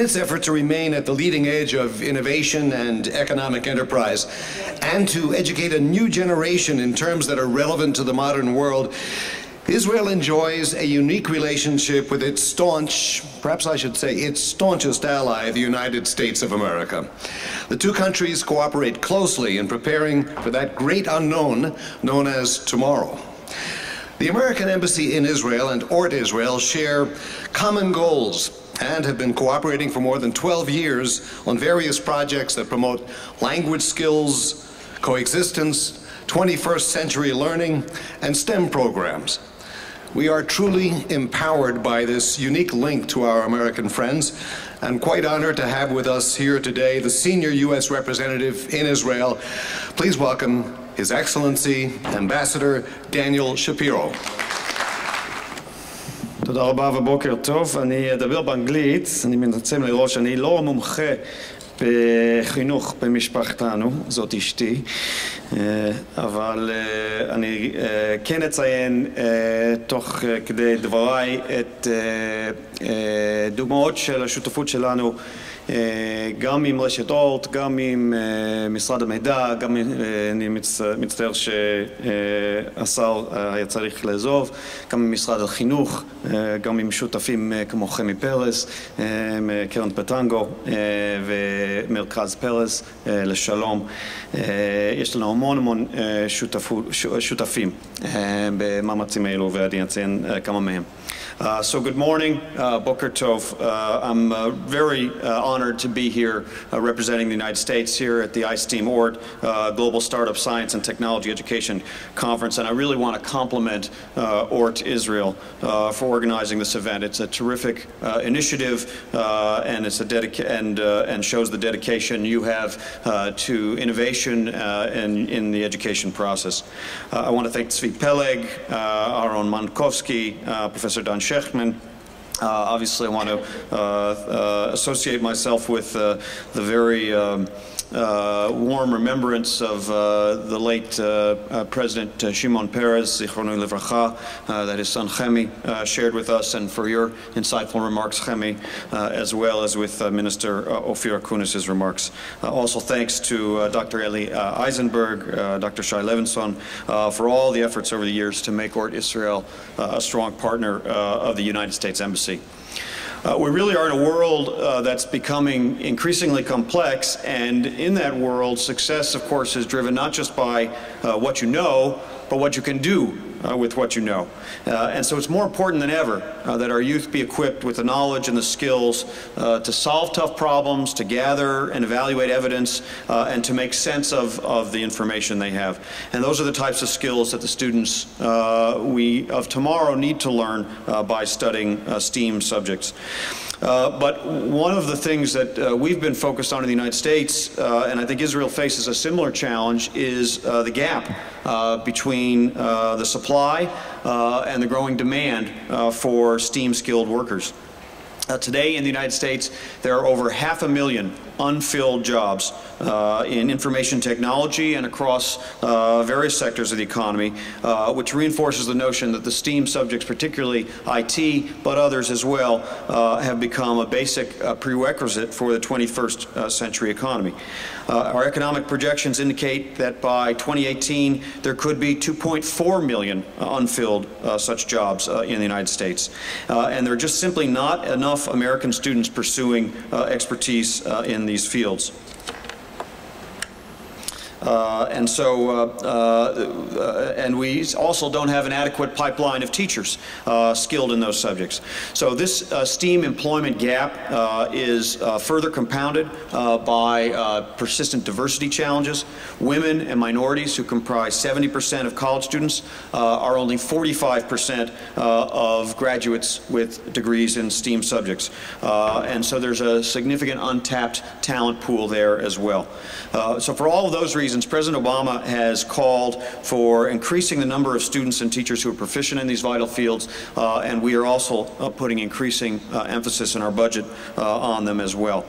its effort to remain at the leading edge of innovation and economic enterprise, and to educate a new generation in terms that are relevant to the modern world, Israel enjoys a unique relationship with its staunch, perhaps I should say its staunchest ally, the United States of America. The two countries cooperate closely in preparing for that great unknown known as tomorrow. The American Embassy in Israel and ORT Israel share common goals and have been cooperating for more than 12 years on various projects that promote language skills, coexistence, 21st century learning, and STEM programs. We are truly empowered by this unique link to our American friends, and quite honored to have with us here today the senior U.S. representative in Israel. Please welcome His Excellency Ambassador Daniel Shapiro. תודה רבה ובוקר טוב. אני אדבר באנגלית. אני מנצל מראש, אני לא מומחה בחינוך במשפחתנו, זאת אשתי, אבל אני כן אציין תוך כדי דבריי את דוגמאות של השותפות שלנו גם עם רשת אורט, גם עם משרד המידע, גם אני מצטער שהשר היה צריך לעזוב, גם עם משרד החינוך, גם עם שותפים כמו חמי פרס, קרן פטנגו ומרכז פרס לשלום. יש לנו המון שותפים במאמצים האלו ואני אציין כמה מהם. So good morning, Boker Tov. I'm very honored to be here representing the United States here at the iSTEAM ORT Global Startup Science and Technology Education Conference, and I really want to compliment ORT Israel for organizing this event. It's a terrific initiative, and it's and shows the dedication you have to innovation in the education process. I want to thank Tzvi Peleg, Aaron Mankovsky, Professor Dan Shechtman. Obviously, I want to associate myself with the very warm remembrance of the late President Shimon Peres, Zichrono Livracha, that his son Chemi shared with us, and for your insightful remarks, Chemi, as well as with Minister Ophir Akunis's remarks. Also thanks to Dr. Eli Eisenberg, Dr. Shai Levinson, for all the efforts over the years to make ORT Israel a strong partner of the United States Embassy. We really are in a world that's becoming increasingly complex, and in that world, success, of course, is driven not just by what you know, but what you can do with what you know. And so it's more important than ever that our youth be equipped with the knowledge and the skills to solve tough problems, to gather and evaluate evidence, and to make sense of the information they have. And those are the types of skills that the students of tomorrow need to learn by studying STEAM subjects. But one of the things that we've been focused on in the United States, and I think Israel faces a similar challenge, is the gap between the supply and the growing demand for STEAM-skilled workers. Today in the United States, there are over 500,000 unfilled jobs in information technology and across various sectors of the economy, which reinforces the notion that the STEAM subjects, particularly IT, but others as well, have become a basic prerequisite for the 21st century economy. Our economic projections indicate that by 2018, there could be 2.4 million unfilled such jobs in the United States. And there are just simply not enough American students pursuing expertise in these fields. And we also don't have an adequate pipeline of teachers skilled in those subjects. So this STEAM employment gap is further compounded by persistent diversity challenges. Women and minorities, who comprise 70% of college students, are only 45% of graduates with degrees in STEAM subjects. And so there's a significant untapped talent pool there as well. So for all of those reasons, President Obama has called for increasing the number of students and teachers who are proficient in these vital fields, and we are also putting increasing emphasis in our budget on them as well.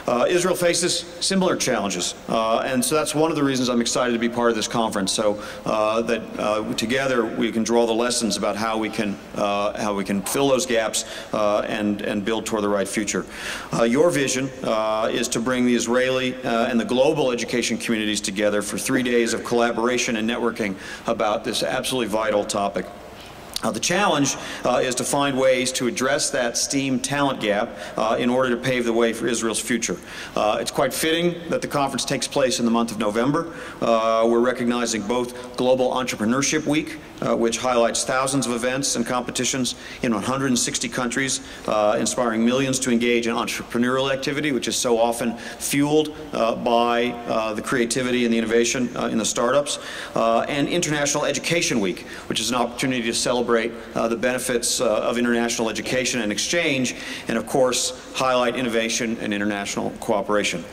Israel faces similar challenges, and so that's one of the reasons I'm excited to be part of this conference, so that together we can draw the lessons about how we can fill those gaps and build toward the right future. Your vision is to bring the Israeli and the global education communities together for 3 days of collaboration and networking about this absolutely vital topic. The challenge is to find ways to address that STEAM talent gap in order to pave the way for Israel's future. It's quite fitting that the conference takes place in the month of November. We're recognizing both Global Entrepreneurship Week, which highlights thousands of events and competitions in 160 countries, inspiring millions to engage in entrepreneurial activity, which is so often fueled by the creativity and the innovation in the startups, and International Education Week, which is an opportunity to celebrate the benefits of international education and exchange, and of course highlight innovation and international cooperation.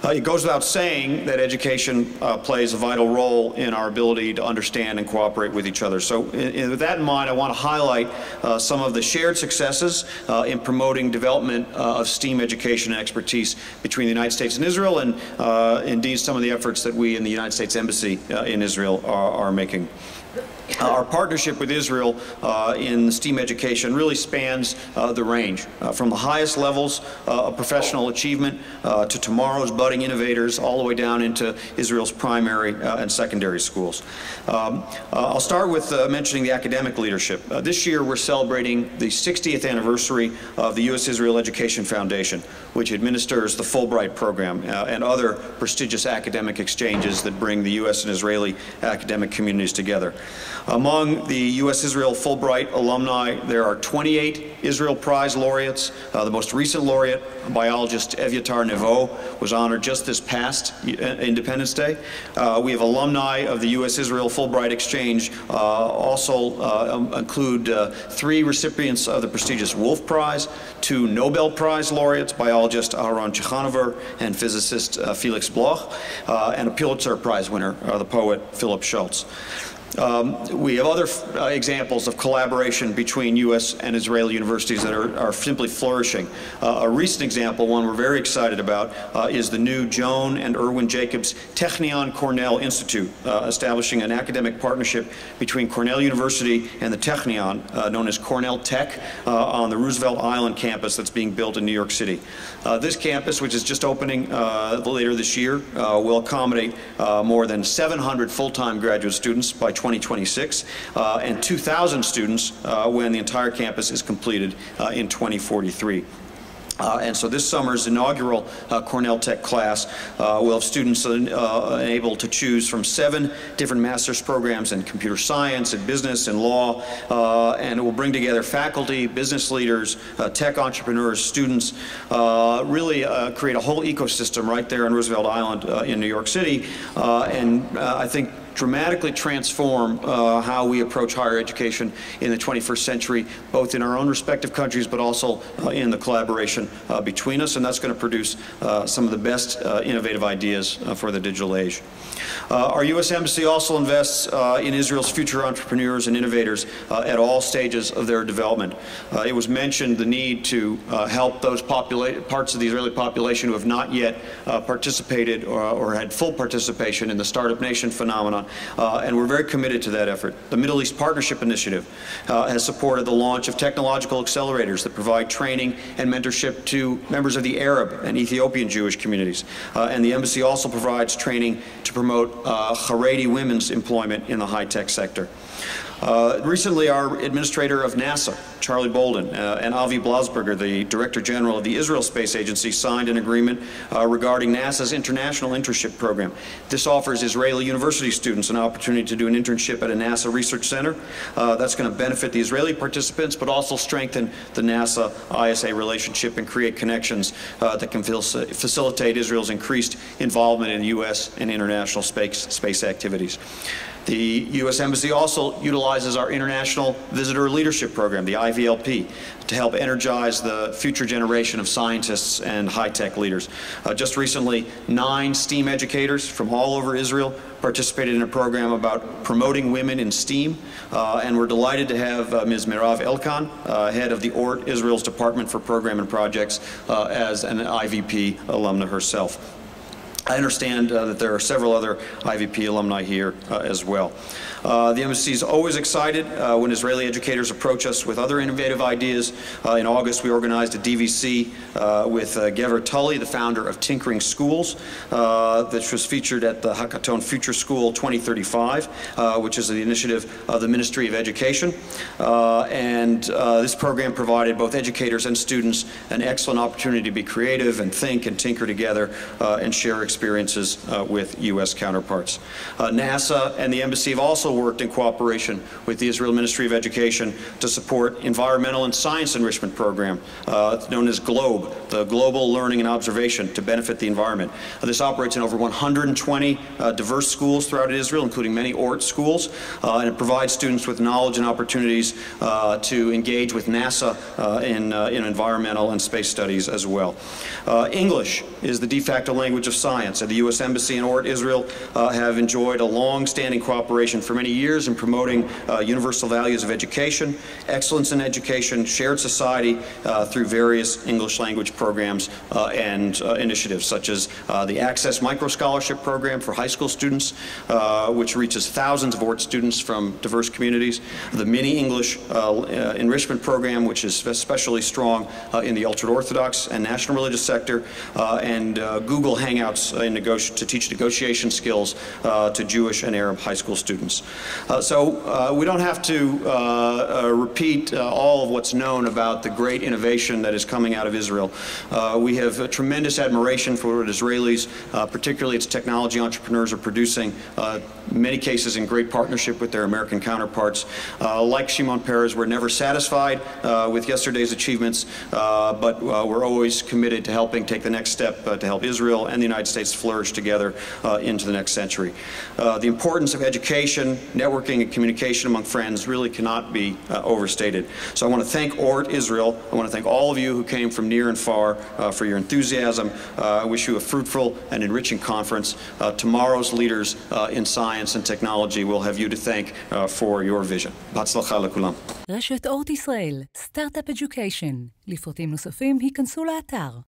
It goes without saying that education plays a vital role in our ability to understand and cooperate with each other. So with that in mind, I want to highlight some of the shared successes in promoting development of STEAM education and expertise between the United States and Israel, and indeed some of the efforts that we in the United States Embassy in Israel are making. Our partnership with Israel in STEAM education really spans the range, from the highest levels of professional achievement to tomorrow's budding innovators, all the way down into Israel's primary and secondary schools. I'll start with mentioning the academic leadership. This year we're celebrating the 60th anniversary of the U.S.-Israel Education Foundation, which administers the Fulbright program and other prestigious academic exchanges that bring the U.S. and Israeli academic communities together. Among the U.S.-Israel Fulbright alumni, there are 28 Israel Prize laureates. The most recent laureate, biologist Evyatar Nevo, was honored just this past Independence Day. We have alumni of the U.S.-Israel Fulbright Exchange also include 3 recipients of the prestigious Wolf Prize, 2 Nobel Prize laureates, biologist Aharon Chechanover and physicist Felix Bloch, and a Pulitzer Prize winner, the poet Philip Schultz. We have other examples of collaboration between U.S. and Israeli universities that are simply flourishing. A recent example, one we're very excited about, is the new Joan and Irwin Jacobs Technion Cornell Institute, establishing an academic partnership between Cornell University and the Technion, known as Cornell Tech, on the Roosevelt Island campus that's being built in New York City. This campus, which is just opening later this year, will accommodate more than 700 full-time graduate students by 2026 and 2,000 students when the entire campus is completed in 2043. And so this summer's inaugural Cornell Tech class will have students able to choose from 7 different master's programs in computer science, and business, and law, and it will bring together faculty, business leaders, tech entrepreneurs, students, really create a whole ecosystem right there on Roosevelt Island in New York City, and I think dramatically transform how we approach higher education in the 21st century, both in our own respective countries, but also in the collaboration between us, and that's going to produce some of the best innovative ideas for the digital age. Our U.S. Embassy also invests in Israel's future entrepreneurs and innovators at all stages of their development. It was mentioned the need to help those parts of the Israeli population who have not yet participated or had full participation in the Startup Nation phenomenon, and we're very committed to that effort. The Middle East Partnership Initiative has supported the launch of technological accelerators that provide training and mentorship to members of the Arab and Ethiopian Jewish communities. And the Embassy also provides training to promote Haredi women's employment in the high-tech sector. Recently, our administrator of NASA, Charlie Bolden, and Avi Blasberger, the Director General of the Israel Space Agency, signed an agreement regarding NASA's International Internship Program. This offers Israeli university students an opportunity to do an internship at a NASA research center. That's going to benefit the Israeli participants, but also strengthen the NASA-ISA relationship and create connections that can facilitate Israel's increased involvement in U.S. and international space activities. The U.S. Embassy also utilizes utilizes our International Visitor Leadership Program, the IVLP, to help energize the future generation of scientists and high-tech leaders. Just recently, 9 STEAM educators from all over Israel participated in a program about promoting women in STEAM, and we're delighted to have Ms. Mirav Elkan, head of the ORT Israel's Department for Program and Projects, as an IVP alumna herself. I understand that there are several other IVP alumni here as well. The embassy is always excited when Israeli educators approach us with other innovative ideas. In August, we organized a DVC with Gever Tully, the founder of Tinkering Schools, that was featured at the Hackathon Future School 2035, which is the initiative of the Ministry of Education. This program provided both educators and students an excellent opportunity to be creative and think and tinker together and share experiences with U.S. counterparts. NASA and the embassy have also worked in cooperation with the Israel Ministry of Education to support environmental and science enrichment program known as GLOBE, the Global Learning and Observation to benefit the environment. This operates in over 120 diverse schools throughout Israel, including many ORT schools, and it provides students with knowledge and opportunities to engage with NASA in environmental and space studies as well. English is the de facto language of science, and the U.S. Embassy and ORT Israel have enjoyed a long-standing cooperation for many years in promoting universal values of education, excellence in education, shared society through various English language programs and initiatives such as the Access Micro Scholarship Program for high school students, which reaches thousands of ORT students from diverse communities, the Mini English Enrichment Program, which is especially strong in the ultra-Orthodox and national religious sector, and Google Hangouts to teach negotiation skills to Jewish and Arab high school students. So we don't have to repeat all of what's known about the great innovation that is coming out of Israel. We have a tremendous admiration for what Israelis, particularly its technology entrepreneurs, are producing, in many cases in great partnership with their American counterparts. Like Shimon Peres, we're never satisfied with yesterday's achievements, but we're always committed to helping take the next step to help Israel and the United States flourish together into the next century. The importance of education, networking, and communication among friends really cannot be overstated. So I want to thank ORT Israel. I want to thank all of you who came from near and far for your enthusiasm. I wish you a fruitful and enriching conference. Tomorrow's leaders in science and technology will have you to thank for your vision. בהצלחה לכולם. רשת אורט ישראל, סטארט-אפ אדיוקיישן. לפרטים נוספים היכנסו לאתר.